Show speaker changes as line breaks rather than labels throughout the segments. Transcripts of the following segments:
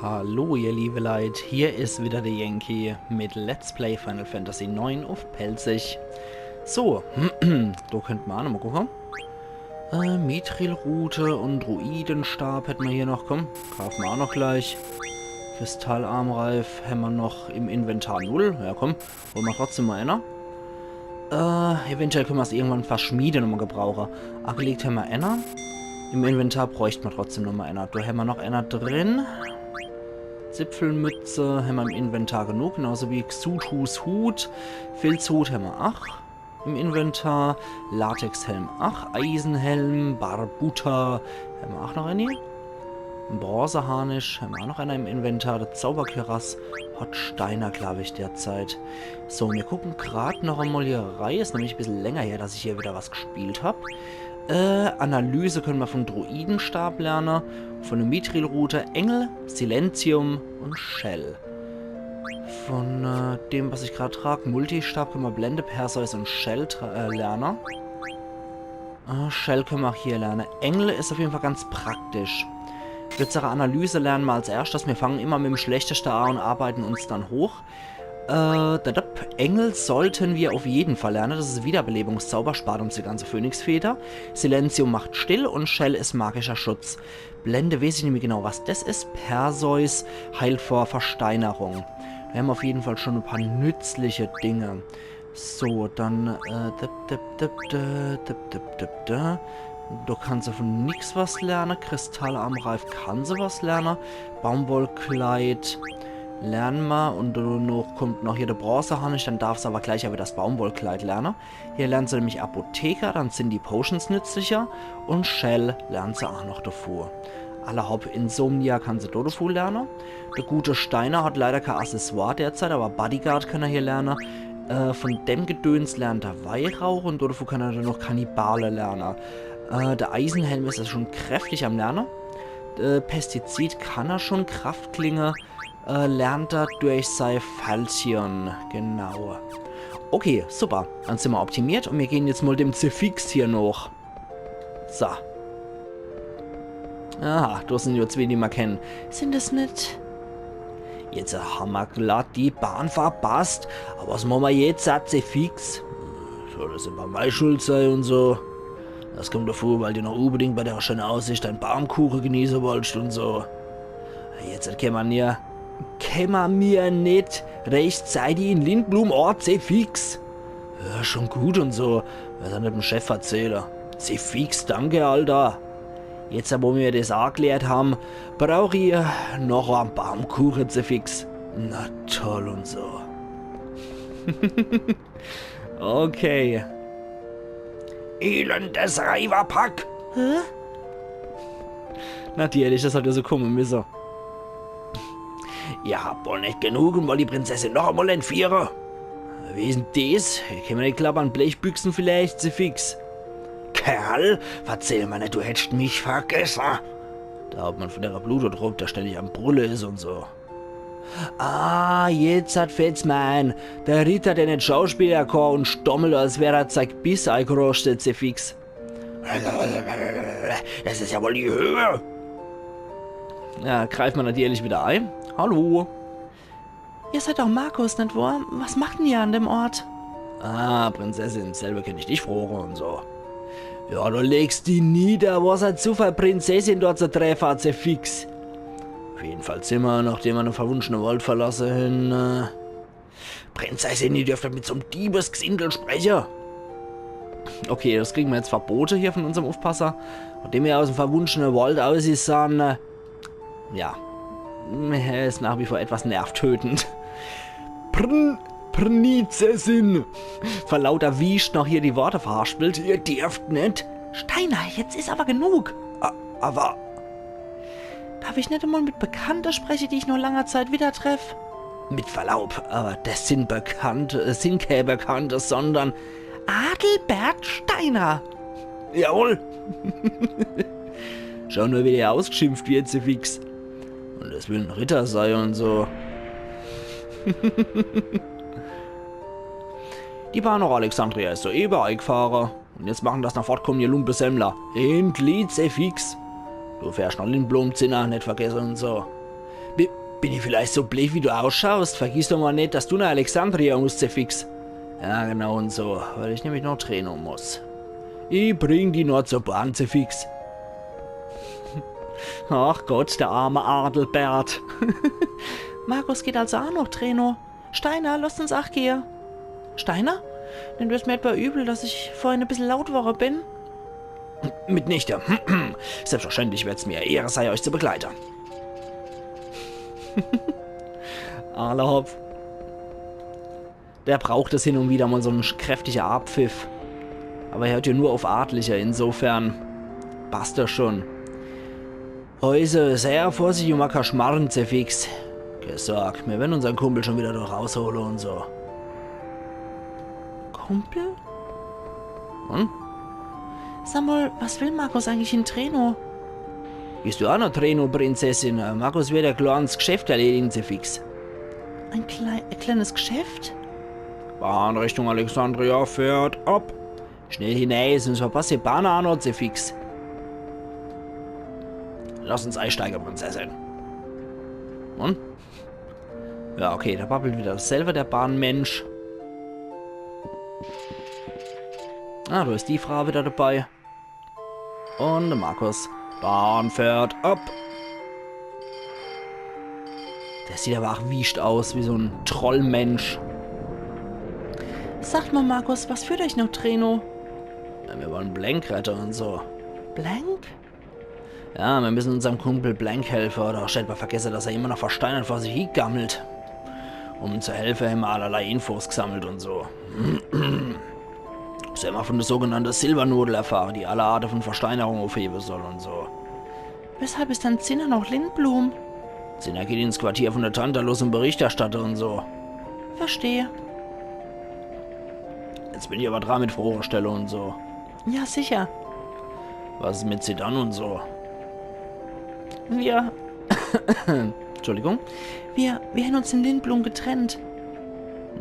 Hallo ihr liebe Leute, hier ist wieder der Yankee mit Let's Play Final Fantasy IX auf Pelzig. So, da könnten wir auch nochmal gucken. Mithril-Rute und Druidenstab hätten wir hier noch, komm, kaufen wir auch noch gleich. Kristallarmreif haben wir noch im Inventar 0, ja komm, holen wir trotzdem mal einer. Eventuell können wir es irgendwann verschmieden nochmal gebrauchen. Angelegt haben wir einer. Im Inventar bräuchten wir trotzdem nochmal einer. Da haben wir noch einer drin. Zipfelmütze haben wir im Inventar genug, genauso wie Xuthus Hut. Filzhut haben wir 8 im Inventar. Latexhelm 8, Eisenhelm, Barbuta haben wir auch noch einen hier. Bronzeharnisch haben wir auch noch einer im Inventar. Der Zauberkerass hat Steiner, glaube ich, derzeit. So, wir gucken gerade noch einmal hier rein. Ist nämlich ein bisschen länger her, dass ich hier wieder was gespielt habe. Analyse können wir von Druidenstab lernen, von der Mithril-Rute, Engel, Silentium und Shell. Von dem, was ich gerade trage, Multistab, können wir Blende, Perseus und Shell lernen. Shell können wir auch hier lernen. Engel ist auf jeden Fall ganz praktisch. Ich würde sagen, Analyse lernen wir als erstes. Wir fangen immer mit dem Schlechtesten an und arbeiten uns dann hoch. Engel sollten wir auf jeden Fall lernen. Das ist Wiederbelebungszauber, spart uns die ganze Phönixfeder. Silentium macht still und Shell ist magischer Schutz. Blende weiß ich nicht mehr genau, was das ist. Perseus heilt vor Versteinerung. Wir haben auf jeden Fall schon ein paar nützliche Dinge. So, dann du kannst von nix was lernen. Kristallarmreif kann sie was lernen. Baumwollkleid lernen wir. Und noch kommt noch hier der Bronzeharnisch. Dann darf sie aber gleich aber das Baumwollkleid lernen. Hier lernt sie nämlich Apotheker. Dann sind die Potions nützlicher. Und Shell lernt sie auch noch davor. Alle Haupt Insomnia kann sie davor lernen. Der gute Steiner hat leider kein Accessoire derzeit. Aber Bodyguard kann er hier lernen. Von dem Gedöns lernt er Weihrauch. Und davor kann er dann noch Kannibale lernen. Der Eisenhelm ist schon kräftig am Lernen. Pestizid kann er schon. Kraftklinge lernt er durch sein Fallchen. Genau. Okay, super. Dann sind wir optimiert und wir gehen jetzt mal dem Zefix hier noch. So. Aha, da sind jetzt wen, die wir kennen. Sind das nicht? Jetzt haben wir glatt die Bahn verpasst. Aber was machen wir jetzt, Zefix? Soll das immer meine Schuld sein und so? Das kommt davor, weil du noch unbedingt bei der schönen Aussicht einen Baumkuchen genießen wolltest und so. Jetzt kann man mir nicht rechtzeitig in Lindblum-Ort Zefix. Ja, schon gut und so. Wir sind nicht dem Chef erzählen. Zefix, danke, Alter. Jetzt, wo wir das erklärt haben, brauche ich noch einen Baumkuchen Zefix. Na toll und so. Okay. Elendes Reiberpack! Hä? Natürlich, das hat ja so kommen müssen. Ihr habt wohl nicht genug und wollt die Prinzessin noch einmal entführen? Wie ist denn das? Können wir nicht klappern, Blechbüchsen vielleicht, Zefix? Kerl, erzähl mir nicht, du hättest mich vergessen. Da hat man von der Blutdruck, der ständig am Brülle ist und so. Ah, jetzt hat Fetzmann. Der Ritter, der nicht Schauspieler kann und stommelt, als wäre er zeigt Biss eingerostet, Zefix. Das ist ja wohl die Höhe. Ja, greift man natürlich wieder ein. Hallo. Ihr seid doch Markus, nicht wahr? Was macht denn ihr an dem Ort? Ah, Prinzessin, selber kenne ich dich froh und so. Ja, du legst die nieder, was ein Zufall, Prinzessin dort zu treffen, Zefix. Auf jeden Fall Zimmer, nachdem wir einen verwunschenen Wald verlassen haben. Prinzessin, ihr dürft mit so einem Diebesgesindel sprechen. Okay, das kriegen wir jetzt Verbote hier von unserem Aufpasser. Nachdem wir aus dem verwunschenen Wald aus ist, ja, er ist nach wie vor etwas nervtötend. Prinzessin. Vor lauter Wiesch noch hier die Worte verhaspelt. Ihr dürft nicht. Steiner, jetzt ist aber genug. Aber... Darf ich nicht einmal mit Bekannten sprechen, die ich nur langer Zeit wieder treffe? Mit Verlaub, aber das sind keine Bekannte, sondern Adelbert Steiner. Jawohl. Schau nur, wie der ausgeschimpft wird, Zefix. Und das will ein Ritter sein und so. Die Bahn nach Alexandria ist soeben eingefahren. Und jetzt machen das nach fortkommen, ihr Lumpesemmler. Endlich, Zefix. Du fährst noch Lindblom, Zinner, nicht vergessen und so. Bin ich vielleicht so blöd, wie du ausschaust? Vergiss doch mal nicht, dass du nach Alexandria musst, Zefix. Ja, genau und so, weil ich nämlich noch Trainer muss. Ich bring die noch zur Bahn, Zefix. Ach Gott, der arme Adelbert. Markus geht also auch noch Trainer. Steiner, lass uns auch gehen. Steiner? Denn du hast mir etwa übel, dass ich vorhin ein bisschen laut war bin? Mitnichte. Selbstverständlich wird es mir Ehre sei, euch zu begleiten. Allerhopf. Der braucht es hin und wieder mal so einen kräftigen Abpfiff. Aber er hört ja nur auf Adlige, insofern passt das schon. Heute sehr vorsichtig und mal kein Schmarrn, Zefix. Gesagt, wir werden unseren Kumpel schon wieder da rausholen und so. Kumpel? Hm? Sag mal, was will Markus eigentlich in Treno? Bist du auch noch Treno, Prinzessin? Markus wird ein kleines Geschäft erledigen, Zefix. Ein kleines Geschäft? Bahn Richtung Alexandria fährt ab. Schnell hinein, sonst verpasst die Bahn auch noch, Zefix. Lass uns einsteigen, Prinzessin. Und? Ja, okay, da babbelt wieder selber der Bahnmensch. Ah, da ist die Frau wieder dabei. Und der Markus. Bahn fährt ab. Der sieht aber auch wiescht aus, wie so ein Trollmensch. Sagt mal, Markus, was führt euch noch Treno? Ja, wir wollen Blank retten und so. Blank? Ja, wir müssen unserem Kumpel Blank helfen. Oder stellt mal vergessen, dass er immer noch versteinert vor sich hingammelt. Um zu helfen, haben wir allerlei Infos gesammelt und so. Sie haben von der sogenannten Silbernudel erfahren, die alle Arten von Versteinerung aufheben soll und so. Weshalb ist dann Zinner noch Lindblum? Zinner geht ins Quartier von der Tante los und Berichterstatter und so. Verstehe. Jetzt bin ich aber dran mit Vorstellung und so. Ja, sicher. Was ist mit Zidane und so? Wir... Entschuldigung. Wir haben uns in Lindblum getrennt.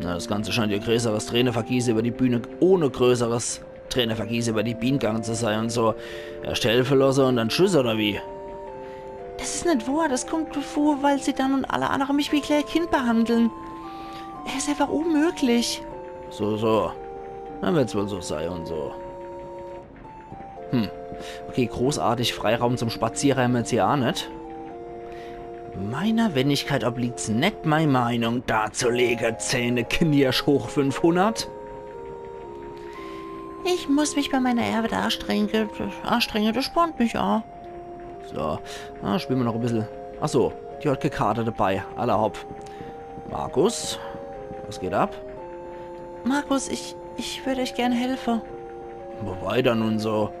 Na, das Ganze scheint ja größeres Tränenvergießen über die Bühne, ohne größeres Tränenvergießen über die Bühne gegangen zu sein und so. Erst helfen lassen und dann Tschüss oder wie? Das ist nicht wahr, das kommt vor, weil sie dann und alle anderen mich wie ein Kind behandeln. Er ist einfach unmöglich. So. Dann wird's wohl so sein und so. Okay, großartig Freiraum zum Spazieren haben wir jetzt hier auch nicht. Meiner Wendigkeit obliegt's nicht meine Meinung darzulegen, Zähne knirsch hoch 500. Ich muss mich bei meiner Erbe anstrengen, das spornt mich auch. So, spielen wir noch ein bisschen. Achso, die hat Karte dabei, aller Hopf. Markus, was geht ab? Markus, ich würde euch gerne helfen. Wo weiter nun so?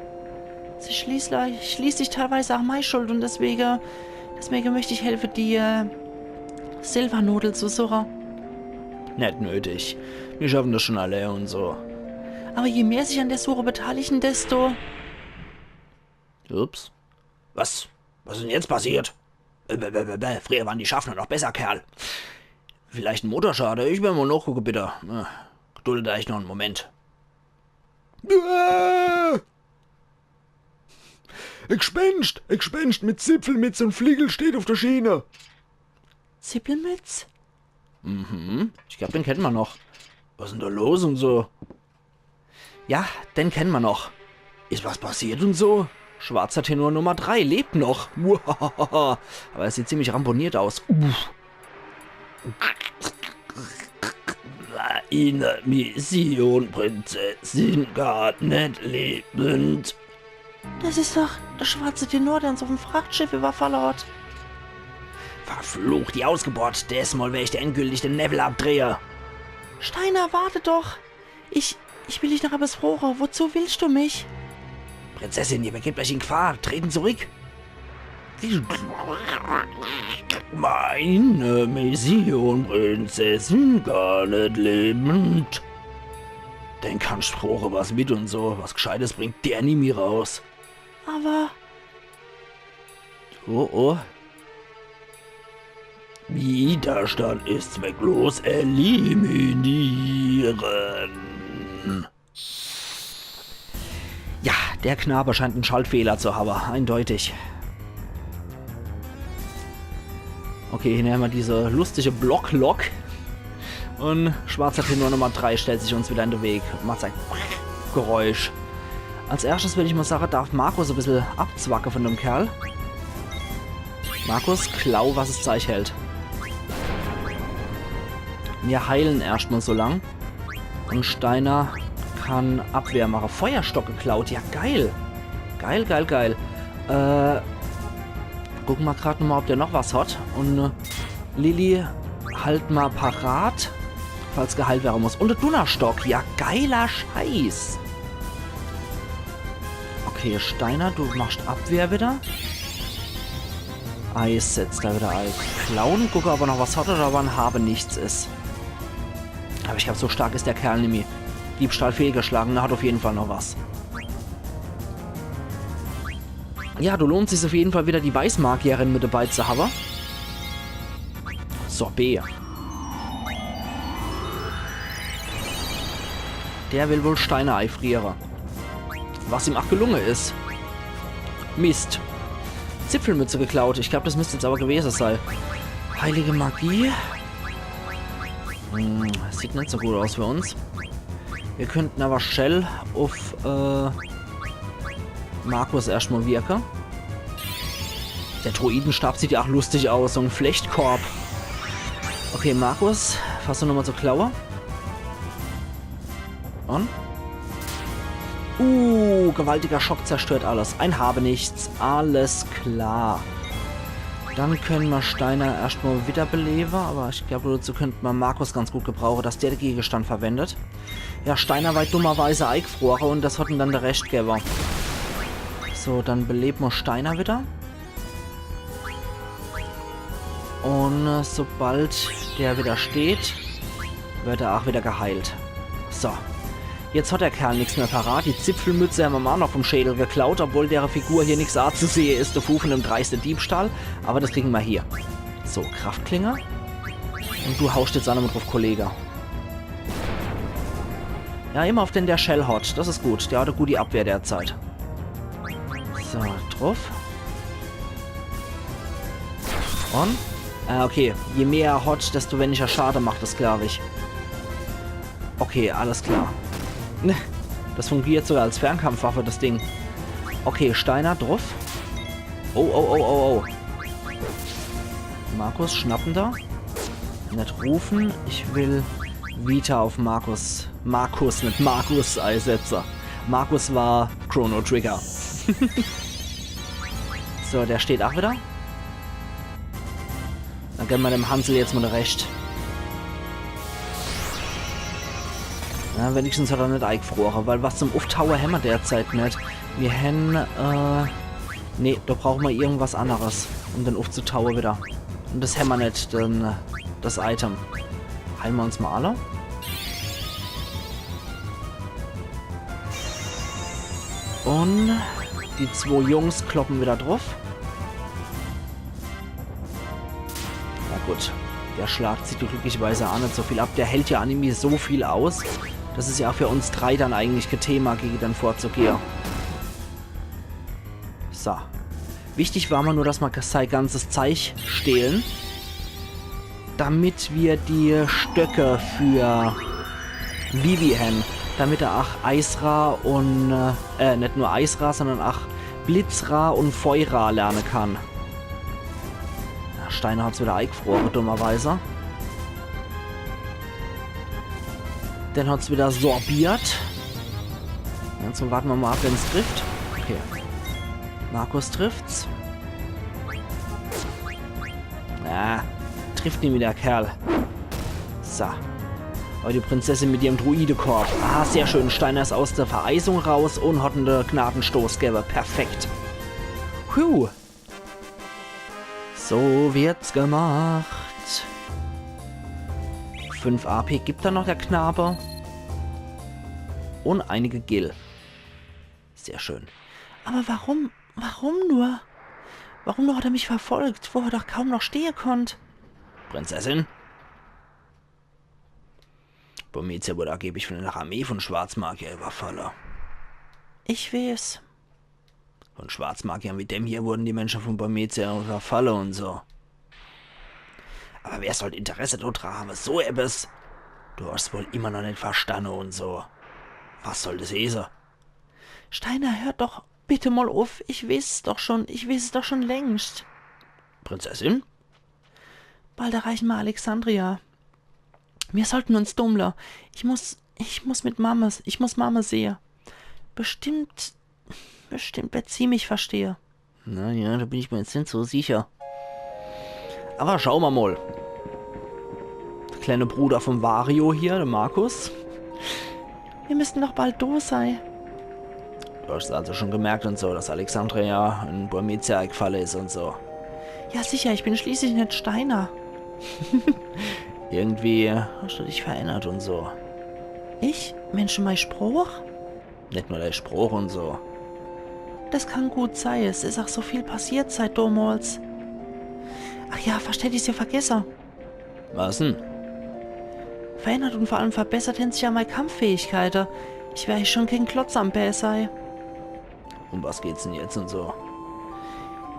Sie schließt sich teilweise auch meine Schuld und deswegen möchte ich helfen, die Silbernudel zu suchen. Nicht nötig. Wir schaffen das schon alle und so. Aber je mehr sich an der Suche beteiligen, desto... Ups. Was ist denn jetzt passiert? Früher waren die Schaffner noch besser, Kerl. Vielleicht ein Motorschade? Ich will mal nachgucken, bitte. Geduldet euch noch einen Moment. Gespenst mit Zipfelmütz und Fliegel steht auf der Schiene. Zipfelmütz? Ich glaube, den kennen wir noch. Was ist denn da los und so? Ja, den kennen wir noch. Ist was passiert und so? Schwarzer Tenor Nummer 3 lebt noch. Aber er sieht ziemlich ramponiert aus. Eine Mission, Prinzessin, gar nicht lebend. Das ist doch der schwarze Tenor, der uns auf dem Frachtschiff überfallen hat. Verflucht, die ausgebohrt. Diesmal werde ich dir endgültig den Nebel abdrehen. Steiner, warte doch. Ich will dich noch etwas fragen. Wozu willst du mich? Prinzessin, ihr begebt euch in Gefahr. Treten zurück. Meine Mission, Prinzessin, gar nicht lebend. Denn kannst fragen, was mit und so. Was Gescheites bringt der nie mehr raus. Aber... Oh. Widerstand ist zwecklos eliminieren. Ja, der Knabe scheint einen Schaltfehler zu haben, eindeutig. Okay, hier haben wir diese lustige Blocklok. Und Schwarz hat hier nur Nummer 3, stellt sich uns wieder in den Weg. Macht sein Geräusch. Als erstes würde ich mal sagen, darf Markus ein bisschen abzwacken von dem Kerl. Markus, klau, was es Zeug hält. Wir heilen erstmal so lang. Und Steiner kann Abwehr machen. Feuerstock geklaut, ja geil. Geil, geil, geil. Gucken wir gerade nochmal, ob der noch was hat. Und Lilly, halt mal parat, falls geheilt werden muss. Und der Donnerstock, ja geiler Scheiß. Okay, Steiner, du machst Abwehr wieder. Eis setzt da wieder Eis. Klauen, gucke, ob er noch was hat oder ob er ein Habe nichts ist. Aber ich glaube, so stark ist der Kerl nämlich. Diebstahl fehlgeschlagen, hat auf jeden Fall noch was. Ja, du lohnt sich auf jeden Fall wieder die Weißmagierin mit dabei zu haben. Sorbet. Der will wohl Steine einfrieren. Was ihm auch gelungen ist. Mist. Zipfelmütze geklaut. Ich glaube, das müsste jetzt aber gewesen sein. Heilige Magie. Das sieht nicht so gut aus für uns. Wir könnten aber Shell auf Markus erstmal wirken. Der Druidenstab sieht ja auch lustig aus. So ein Flechtkorb. Okay, Markus. Fass du nochmal zur Klaue. Und? Gewaltiger Schock zerstört alles. Ein Habe nichts. Alles klar. Dann können wir Steiner erstmal wiederbeleben, aber ich glaube, dazu könnte man Markus ganz gut gebrauchen, dass der den Gegenstand verwendet. Ja, Steiner war dummerweise eingefroren und das hat ihm dann der Rechtgeber. So, dann beleben wir Steiner wieder. Und sobald der wieder steht, wird er auch wieder geheilt. So. Jetzt hat der Kerl nichts mehr parat. Die Zipfelmütze haben wir mal noch vom Schädel geklaut, obwohl der Figur hier nichts zu sehen ist. Der Fu von einem dreisten Diebstahl. Aber das kriegen wir hier. So, Kraftklinge. Und du haust jetzt an mit drauf, Kollege. Ja, immer auf den der Shell hat. Das ist gut. Der hat eine gute Abwehr derzeit. So, drauf. Und? Okay. Je mehr er hat, desto weniger Schade macht das, glaube ich. Okay, alles klar. Das fungiert sogar als Fernkampfwaffe, das Ding. Okay, Steiner drauf. Oh. Markus, schnappender. Nicht rufen. Ich will Vita auf Markus. Markus, nicht Markus einsetzen. Markus war Chrono Trigger. So, der steht auch wieder. Dann geben wir dem Hansel jetzt mal recht. Ja, wenigstens hat er nicht eingefroren, weil was zum Auftauen haben wir derzeit nicht. Wir haben, nee, da brauchen wir irgendwas anderes, um den aufzutauen wieder. Und das haben wir nicht, denn das Item. Heilen wir uns mal alle. Und die zwei Jungs kloppen wieder drauf. Na gut, der Schlag zieht glücklicherweise auch nicht so viel ab. Der hält ja Anime so viel aus. Das ist ja auch für uns drei dann eigentlich kein Thema, gegen dann vorzugehen. So. Wichtig war mal nur, dass wir sein ganzes Zeug stehlen. Damit wir die Stöcke für Vivi haben. Damit er auch Eisra und, nicht nur Eisra, sondern auch Blitzra und Feuerra lernen kann. Ja, Steiner hat es wieder eingefroren, dummerweise. Dann hat es wieder sorbiert. Jetzt warten wir mal ab, wenn es trifft. Okay. Markus trifft's. Ja, trifft nie wieder, Kerl. So. Aber die Prinzessin mit ihrem Druidekorb. Ah, sehr schön. Steiner ist aus der Vereisung raus und hat einen Gnadenstoß gegeben. Perfekt. Puh. So wird's gemacht. 5 AP gibt da noch der Knabe. Und einige Gil. Sehr schön. Aber warum? Warum nur? Warum nur hat er mich verfolgt, wo er doch kaum noch stehen konnte? Prinzessin? Bometia wurde angeblich von einer Armee von Schwarzmagier überfallen. Ich weiß. Von Schwarzmagiern wie dem hier wurden die Menschen von Bometia überfallen und so. Aber wer soll Interesse daran haben? So etwas? Du hast wohl immer noch nicht verstanden und so. Was soll das heißen? Steiner, hör doch bitte mal auf. Ich weiß es doch schon längst. Prinzessin? Bald erreichen wir Alexandria. Wir sollten uns dummler. Ich muss Mama sehen. Bestimmt wird sie mich verstehen. Naja, da bin ich mir jetzt nicht so sicher. Aber schauen wir mal. Der kleine Bruder von Wario hier, der Markus. Wir müssten doch bald da sein. Du hast also schon gemerkt und so, dass Alexandria in Burmetia eingefallen ist und so. Ja sicher, ich bin schließlich nicht Steiner. Irgendwie hast du dich verändert und so. Ich? Mensch, mein Spruch? Nicht nur der Spruch und so. Das kann gut sein, es ist auch so viel passiert seit damals. Ach ja, fast hätte ich's ja vergessen. Was denn? Verändert und vor allem verbessert haben sich ja meine Kampffähigkeiten. Ich wäre schon kein Klotz am Bär sei. Um was geht's denn jetzt und so?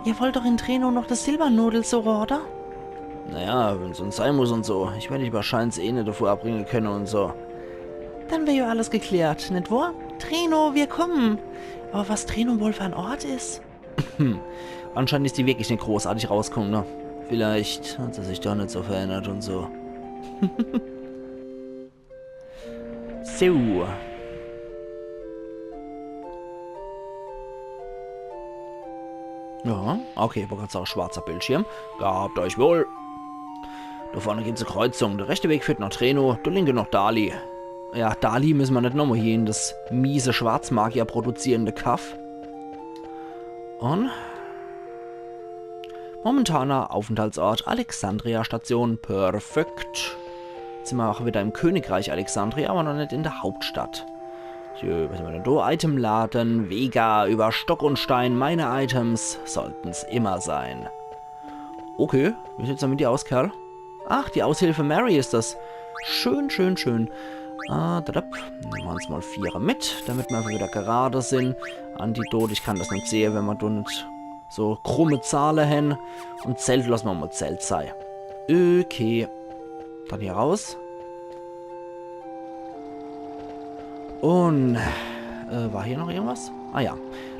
Ihr wollt doch in Treno noch das Silbernodel so, oder? Naja, wenn es uns sein muss und so. Ich werde dich wahrscheinlich eh nicht davor abbringen können und so. Dann wäre ja alles geklärt, nicht wahr? Treno, wir kommen. Aber was Treno wohl für ein Ort ist? Anscheinend ist die wirklich nicht großartig rauskommen, ne? Vielleicht hat sie sich doch nicht so verändert und so. So. Ja, okay, wo kannst du auch schwarzer Bildschirm? Gehabt euch wohl. Da vorne geht's zur Kreuzung. Der rechte Weg führt nach Treno, der linke nach Dali. Ja, Dali müssen wir nicht nochmal hier in das miese Schwarzmagier produzierende Kaff. Und momentaner Aufenthaltsort Alexandria Station. Perfekt. Jetzt sind wir auch wieder im Königreich Alexandria, aber noch nicht in der Hauptstadt. So, was haben wir denn da? Itemladen, Vega, über Stock und Stein. Meine Items sollten es immer sein. Okay, wie sieht's denn mit dir aus, Kerl? Ach, die Aushilfe Mary ist das. Schön, schön, schön. Nehmen wir uns mal 4 mit, damit wir wieder gerade sind. Antidot, ich kann das nicht sehen, wenn wir da nicht so krumme Zahlen haben. Und Zelt lassen wir mal Zelt sein. Okay. Dann hier raus. Und, war hier noch irgendwas? Ah ja.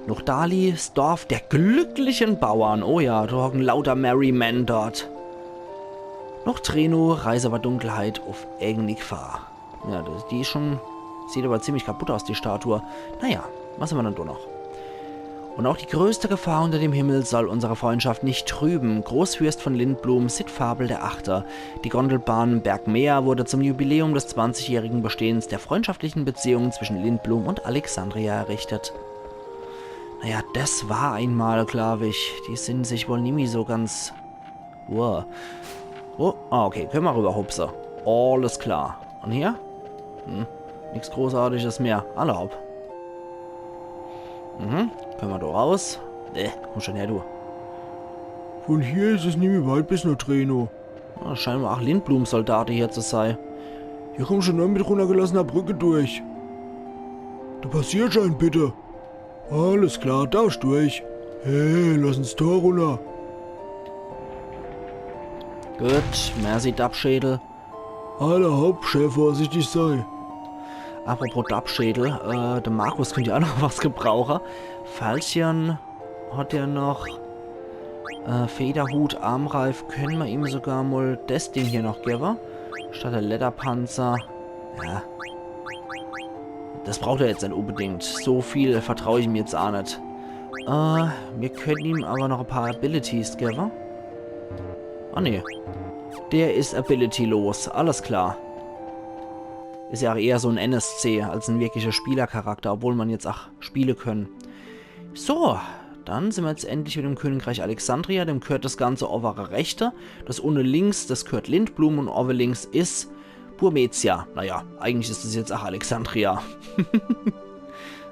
Noch Dali, das Dorf der glücklichen Bauern. Oh ja, da hocken lauter Merry Men dort. Noch Treno, Reise über Dunkelheit auf eigene Gefahr. Ja, die ist schon... Sieht aber ziemlich kaputt aus, die Statue. Naja, was haben wir dann da noch? Und auch die größte Gefahr unter dem Himmel soll unsere Freundschaft nicht trüben. Großfürst von Lindblum, Sid Fabel der Achter. Die Gondelbahn Bergmeer wurde zum Jubiläum des 20-jährigen Bestehens der freundschaftlichen Beziehungen zwischen Lindblum und Alexandria errichtet. Naja, das war einmal, glaube ich. Die sind sich wohl nie mehr so ganz... Wow. Oh, okay, können wir rüber, Hupse. Alles klar. Und hier? Nichts Großartiges mehr. Erlaub. Können wir da raus? Komm schon her, du.
Von hier ist es nicht mehr weit bis nach Treno.
Ja, scheinbar auch Lindblum-Soldaten hier zu sein.
Hier kommen schon nur mit runtergelassener Brücke durch. Da passiert schon, bitte. Alles klar, tausch durch. Hey, lass uns Tor runter.
Gut, merci Dabschädel.
Aller Hauptchef, vorsichtig sei.
Apropos Dabschädel, der Markus könnte ja auch noch was gebrauchen. Fallschirm hat ja noch Federhut, Armreif, können wir ihm sogar mal das Ding hier noch geben. Statt der Lederpanzer. Ja. Das braucht er jetzt nicht unbedingt. So viel vertraue ich ihm jetzt auch nicht. Wir können ihm aber noch ein paar Abilities geben. Ah ne. Der ist ability-los. Alles klar. Ist ja auch eher so ein NSC als ein wirklicher Spielercharakter, obwohl man jetzt auch spielen können. So, dann sind wir jetzt endlich mit dem Königreich Alexandria. Dem gehört das ganze obere Rechte. Das ohne links, das gehört Lindblum und oben links ist Burmetia. Naja, eigentlich ist es jetzt auch Alexandria.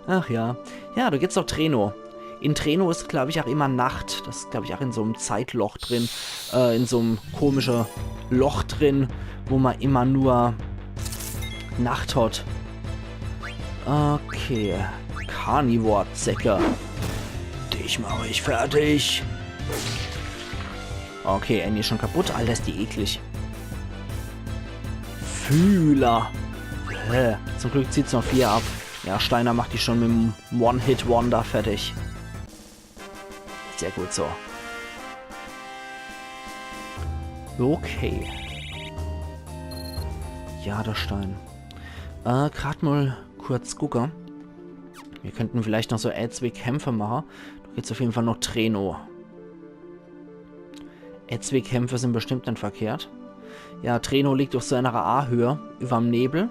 Ach ja. Ja, da geht's doch Treno. In Treno ist, glaube ich, auch immer Nacht. Das ist, glaube ich, auch in so einem Zeitloch drin. In so einem komischen Loch drin, wo man immer nur Nacht hat. Okay. Carnivore-Zecke. Dich mache ich fertig. Okay, Annie ist schon kaputt. Alter, ist die eklig. Fühler. Zum Glück zieht es noch 4 ab. Ja, Steiner macht die schon mit dem One-Hit-Wonder fertig. Sehr gut so. Okay. Ja, der Stein. Gerade mal kurz gucken. Wir könnten vielleicht noch so 2 Kämpfe machen. Da gibt es auf jeden Fall noch Treno. 2 Kämpfe sind bestimmt nicht verkehrt. Ja, Treno liegt auf seiner A-Höhe über dem Nebel.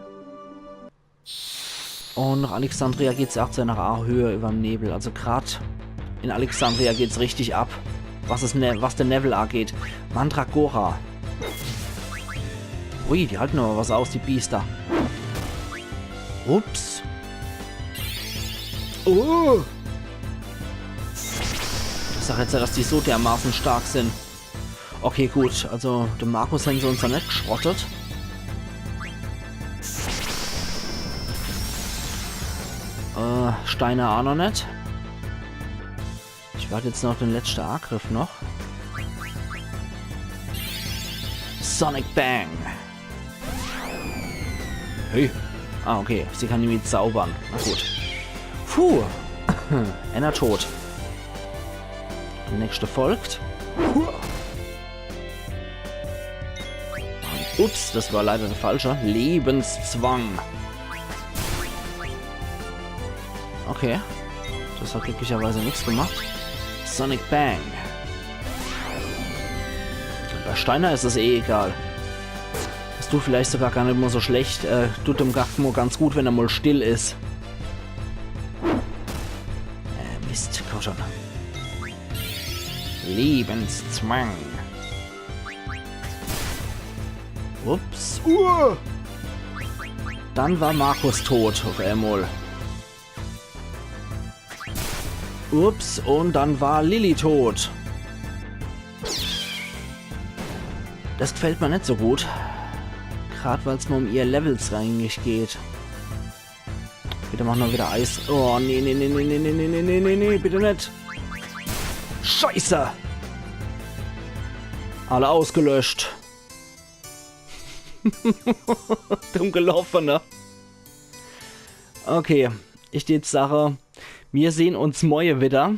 Und nach Alexandria geht es auch zu einer A-Höhe über dem Nebel. Also gerade in Alexandria geht es richtig ab. Was der Level angeht. Mandragora. Ui, die halten aber was aus, die Biester. Ups.
Oh!
Ich sag jetzt ja, dass die so dermaßen stark sind. Okay, gut. Also, den Markus haben sie uns ja nicht geschrottet. Steiner auch noch nicht. Ich warte jetzt noch auf den letzten Angriff noch. Sonic Bang. Hey. Ah, okay. Sie kann nämlich zaubern. Na gut. Puh. Einer tot. Der nächste folgt. Ups, das war leider der falsche. Lebenszwang. Okay. Das hat glücklicherweise nichts gemacht. Sonic Bang. Bei Steiner ist es eh egal. Das tut vielleicht sogar gar nicht mal so schlecht. Tut dem Gachmo ganz gut, wenn er mal still ist. Mist, komm schon. Lebenszwang. Ups. Dann war Markus tot auf einmal. Ups, und dann war Lilly tot. Das gefällt mir nicht so gut. Gerade weil es mal um ihr Levels eigentlich geht. Bitte mach noch wieder Eis. Oh, nee, nee, nee, nee, nee, nee, nee, nee, nee, nee, bitte nicht. Scheiße. Alle ausgelöscht. Dumm gelaufen, ne? Okay, ich die Sache. Wir sehen uns morgen wieder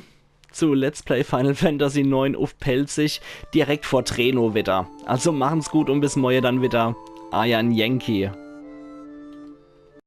zu Let's Play Final Fantasy 9 auf Pelzig, direkt vor Treno wieder. Also machen's gut und bis morgen dann wieder. Ayan Yankee.